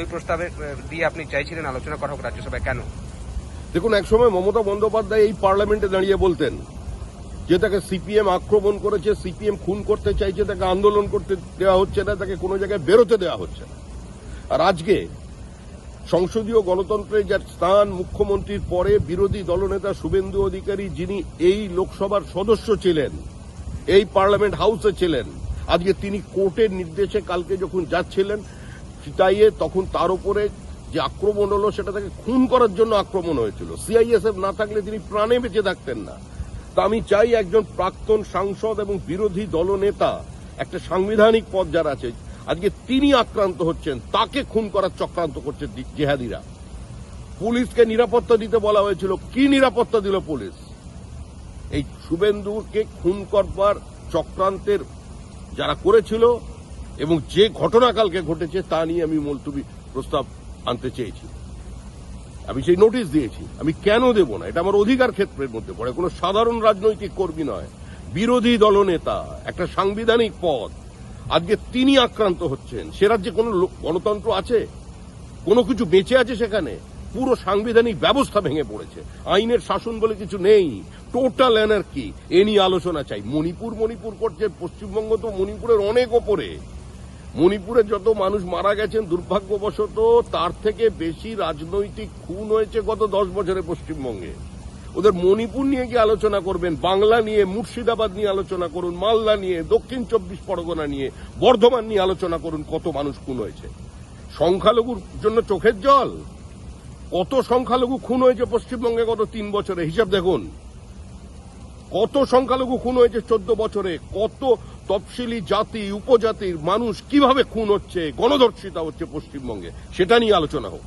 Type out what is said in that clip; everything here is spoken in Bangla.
এই প্রস্তাবে দিয়ে আপনি চাইছিলেন আলোচনা করা হোক রাজ্যসভায়, কেন? দেখুন, একসময় মমতা বন্দ্যোপাধ্যায় এই পার্লামেন্টে দাঁড়িয়ে বলতেন যে তাকে সিপিএম আক্রমণ করেছে, সিপিএম খুন করতে চাইছে, তাকে আন্দোলন করতে দেওয়া হচ্ছে না, তাকে কোনো জায়গায় বেরোতে দেওয়া হচ্ছে না। আর আজকে সংসদীয় গণতন্ত্রের যার স্থান, মুখ্যমন্ত্রীর পরে বিরোধী দলনেতা শুভেন্দু অধিকারী, যিনি এই লোকসভার সদস্য ছিলেন, এই পার্লামেন্ট হাউসে ছিলেন, আজকে তিনি কোর্টের নির্দেশে কালকে যখন যাচ্ছিলেন সিতাইয়ে, তখন তার উপরে যে আক্রমণ হলো সেটা তাকে খুন করার জন্য আক্রমণ হয়েছিল। সিআইএসএফ না থাকলে তিনি প্রাণে বেঁচে থাকতেন না। তা আমি চাই একজন প্রাক্তন সাংসদ এবং বিরোধী দলনেতা, একটা সাংবিধানিক পদ যার আছে, আজকে তিনি আক্রান্ত হচ্ছেন, তাকে খুন করার চক্রান্ত করছে জেহাদিরা। পুলিশকে নিরাপত্তা দিতে বলা হয়েছিল, কি নিরাপত্তা দিল পুলিশ? এই শুভেন্দুকে খুন করবার চক্রান্তের যারা করেছিল এবং যে ঘটনা কালকে ঘটেছে তা নিয়ে আমি মুলতবি প্রস্তাব আনতে চেয়েছি। আমি সেই নোটিশ দিয়েছি। আমি কেন দেব না? এটা আমার অধিকার ক্ষেত্রের মধ্যে পড়ে। কোনো সাধারণ রাজনৈতিক কর্মী নয়, বিরোধী দলনেতা, একটা সাংবিধানিক পদ। আজকে তিনি আক্রান্ত হচ্ছেন। সে রাজ্যে কোনো গণতন্ত্র আছে? কোনো কিছু বেঁচে আছে সেখানে? পুরো সাংবিধানিক ব্যবস্থা ভেঙে পড়েছে। আইনের শাসন বলে কিছু নেই। Total anarchy. এ নিয়ে আলোচনা চাই। মণিপুর করছে, পশ্চিমবঙ্গ তো মণিপুরের অনেক ওপরে। মণিপুরে যত মানুষ মারা গেছেন দুর্ভাগ্যবশত, তার থেকে বেশি রাজনৈতিক খুন হয়েছে গত 10 বছরে পশ্চিমবঙ্গে। ওদের মণিপুর নিয়ে কি আলোচনা করবেন? বাংলা নিয়ে, মুর্শিদাবাদ নিয়ে আলোচনা করুন, মালদা নিয়ে, দক্ষিণ 24 পরগনা নিয়ে, বর্ধমান নিয়ে আলোচনা করুন, কত মানুষ খুন হয়েছে। সংখ্যালঘুর জন্য চোখের জল? কত সংখ্যালঘু খুন হয়েছে পশ্চিমবঙ্গে গত 3 বছরে? হিসাব দেখুন। কত সংখ্যালঘু খুন হয়েছে 14 বছরে? কত তফসিলি জাতি, উপজাতির মানুষ কিভাবে খুন হচ্ছে, গণধর্ষিতা হচ্ছে পশ্চিমবঙ্গে, সেটা নিয়ে আলোচনা হোক।